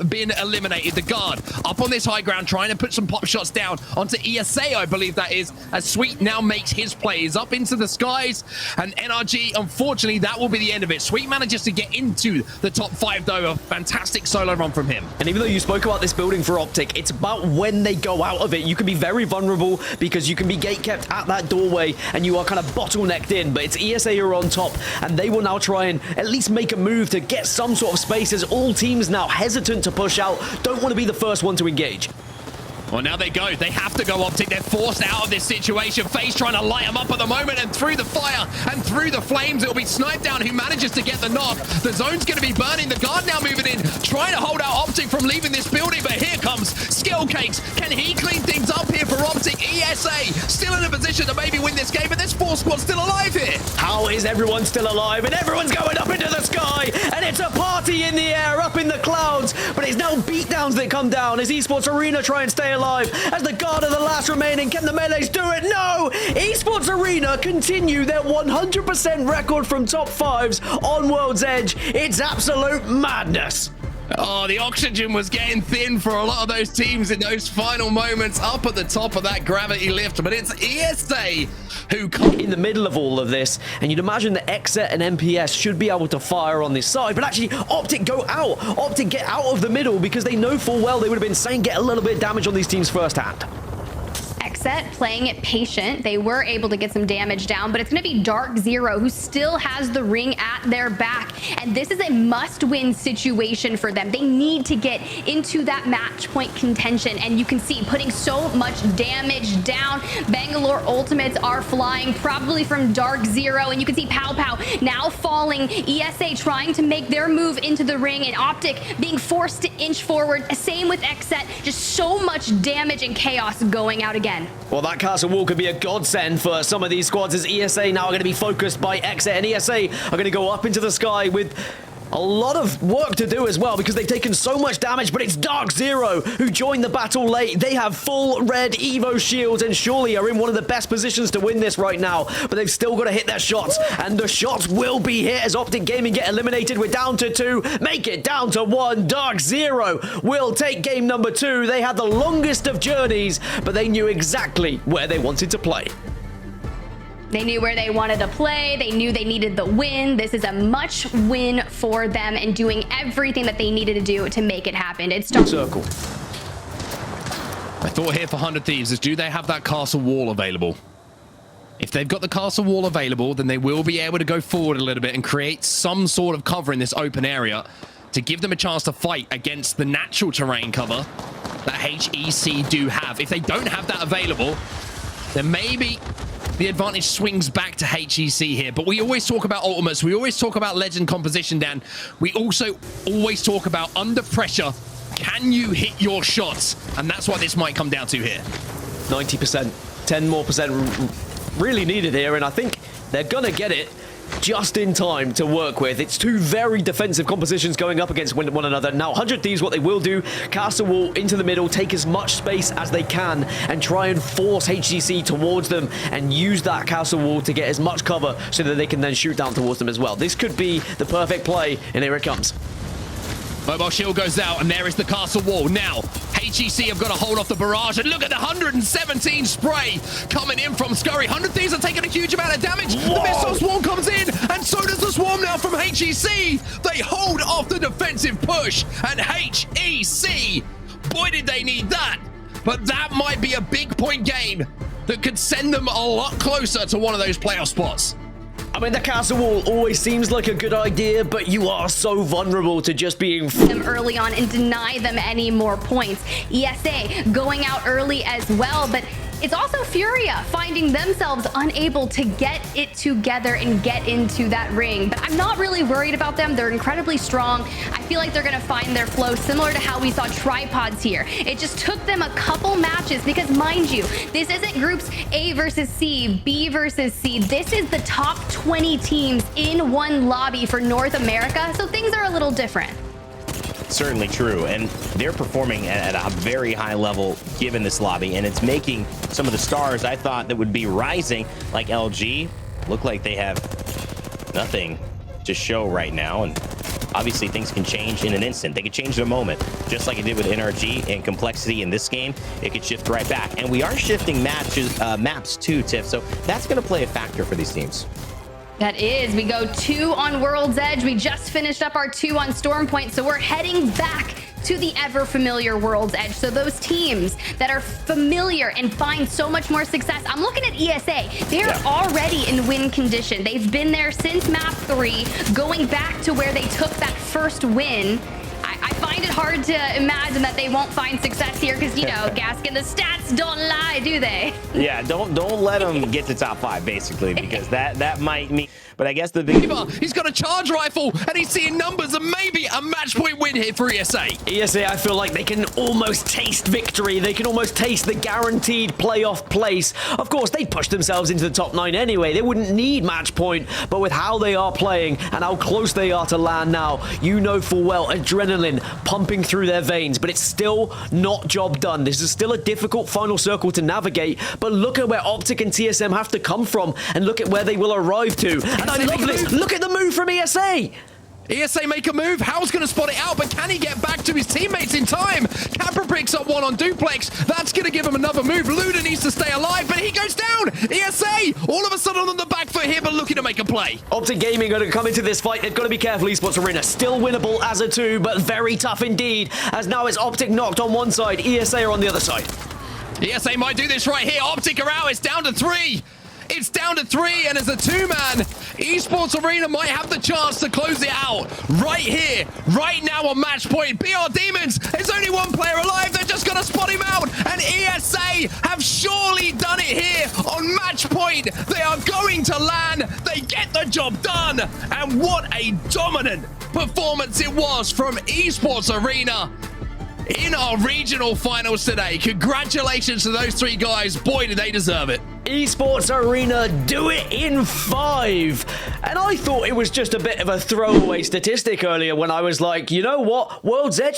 been eliminated. The guard up on this high ground trying to put some pop shots down onto ESA, I believe that is, as Sweet now makes his plays up into the skies. And NRG, unfortunately, that will be the end of it. Sweet manages to get into the top 5 though. A fantastic solo run from him. And even though you spoke about this building for Optic, it's about when they go out of it. You can be very vulnerable because you can be gatekept at that doorway and you are kind of bottlenecked in, but it's ESA who are on top and they will now try and at least make a move to get some sort of space, as all teams now hesitant to push out, don't want to be the first one to engage. Well, now they go. They have to go Optic. They're forced out of this situation. FaZe trying to light them up at the moment, and through the fire and through the flames, it'll be Snipe Down who manages to get the knock. The zone's going to be burning. The guard now moving in, trying to hold out Optic from leaving this building, but here comes Skill Cakes. Can he clean things up here for Optic? ESA still in a position to maybe win this game, but there's 4 squads still alive here. How is everyone still alive? And everyone's going up into the sky, and it's a party in the air, up in the clouds, but it's now beatdowns that come down as Esports Arena try and stay alive as the guard are the last remaining. Can the melees do it? No! Esports Arena continue their 100% record from top 5s on World's Edge. It's absolute madness. Oh, the oxygen was getting thin for a lot of those teams in those final moments up at the top of that gravity lift, but it's ESA who come in the middle of all of this, and you'd imagine that Exet and MPS should be able to fire on this side, but actually Optic go out. Optic get out of the middle because they know full well they would have been saying get a little bit of damage on these teams firsthand. Exet playing it patient. They were able to get some damage down, but it's going to be DarkZero who still has the ring at their back. And this is a must-win situation for them. They need to get into that match point contention. And you can see putting so much damage down. Bangalore ultimates are flying probably from DarkZero. And you can see Pow Pow now falling. ESA trying to make their move into the ring, and Optic being forced to inch forward. Same with Exet. Just so much damage and chaos going out again. Well, that castle wall could be a godsend for some of these squads, as ESA now are going to be focused by Exit, and ESA are going to go up into the sky with a lot of work to do as well because they've taken so much damage, but it's DarkZero who joined the battle late. They have full red Evo shields and surely are in one of the best positions to win this right now, but they've still got to hit their shots, and the shots will be hit as Optic Gaming get eliminated. We're down to 2, make it down to 1. DarkZero will take game number 2. They had the longest of journeys, but they knew exactly where they wanted to play. They knew where they wanted to play. They knew they needed the win. This is a much win for them and doing everything that they needed to do to make it happen. It's circle. My thought here for 100 Thieves is, do they have that castle wall available? If they've got the castle wall available, then they will be able to go forward a little bit and create some sort of cover in this open area to give them a chance to fight against the natural terrain cover that HEC do have. If they don't have that available, then maybe the advantage swings back to HEC here. But we always talk about ultimates. We always talk about legend composition, Dan. We also always talk about under pressure, can you hit your shots? And that's what this might come down to here. 90%, 10 more percent really needed here, and I think they're gonna get it just in time to work with. It's 2 very defensive compositions going up against one another. Now, 100 Thieves, what they will do, castle wall into the middle, take as much space as they can, and try and force HGC towards them, and use that castle wall to get as much cover so that they can then shoot down towards them as well. This could be the perfect play, and here it comes. Mobile shield goes out, and there is the castle wall. Now, HEC have got to hold off the barrage, and look at the 117 spray coming in from Scurry. 100 Thieves are taking a huge amount of damage. Whoa. The missile swarm comes in, and so does the swarm now from HEC. They hold off the defensive push, and HEC, boy did they need that. But that might be a big point game that could send them a lot closer to one of those playoff spots. I mean, the castle wall always seems like a good idea, but you are so vulnerable to just being them early on and deny them any more points. ESA going out early as well, but it's also Furia finding themselves unable to get it together and get into that ring. But I'm not really worried about them. They're incredibly strong. I feel like they're going to find their flow, similar to how we saw Tripods here. It just took them a couple matches because, mind you, this isn't groups A versus C, B versus C. This is the top 20 teams in one lobby for North America, so things are a little different. Certainly true, and they're performing at a very high level given this lobby, and it's making some of the stars I thought that would be rising, like LG, look like they have nothing to show right now. And obviously things can change in an instant. They could change in a moment, just like it did with NRG and complexity in this game. It could shift right back. And we are shifting maps too, Tiff, so that's going to play a factor for these teams. That is, we go 2 on World's Edge. We just finished up our 2 on Storm Point, so we're heading back to the ever familiar World's Edge. So those teams that are familiar and find so much more success, I'm looking at ESA. They're already in win condition. They've been there since map 3, going back to where they took that first win. I find it hard to imagine that they won't find success here because, you know, Gaskin, the stats don't lie, do they? Yeah, don't let them get to top 5, basically, because that might mean... But I guess the big... He's got a charge rifle, and he's seeing numbers, and maybe a match point win here for ESA. ESA, I feel like they can almost taste victory. They can almost taste the guaranteed playoff place. Of course, they pushed themselves into the top 9 anyway. They wouldn't need match point, but with how they are playing and how close they are to land now, you know full well adrenaline pumping through their veins, but it's still not job done. This is still a difficult final circle to navigate, but look at where Optic and TSM have to come from, and look at where they will arrive to. And I love this. Look at the move from ESA. ESA make a move. How's going to spot it out, but can he get back to his teammates in time? Capra picks up 1 on Duplex. That's going to give him another move. Luda needs to stay alive, but he goes down. ESA, all of a sudden on the back foot here, but looking to make a play. Optic Gaming are going to come into this fight. They've got to be careful. Esports Arena still winnable as a 2, but very tough indeed, as now it's Optic knocked on one side, ESA are on the other side. ESA might do this right here. Optic are out. It's down to 3. It's down to 3, and as a 2-man, Esports Arena might have the chance to close it out right here, right now on match point. BR Demons, there's only 1 player alive. They're just going to spot him out, and ESA have surely done it here on match point. They are going to land. They get the job done, and what a dominant performance it was from Esports Arena in our regional finals today. Congratulations to those 3 guys. Boy, did they deserve it. Esports Arena do it in 5. And I thought it was just a bit of a throwaway statistic earlier when I was like, you know what? World's Edge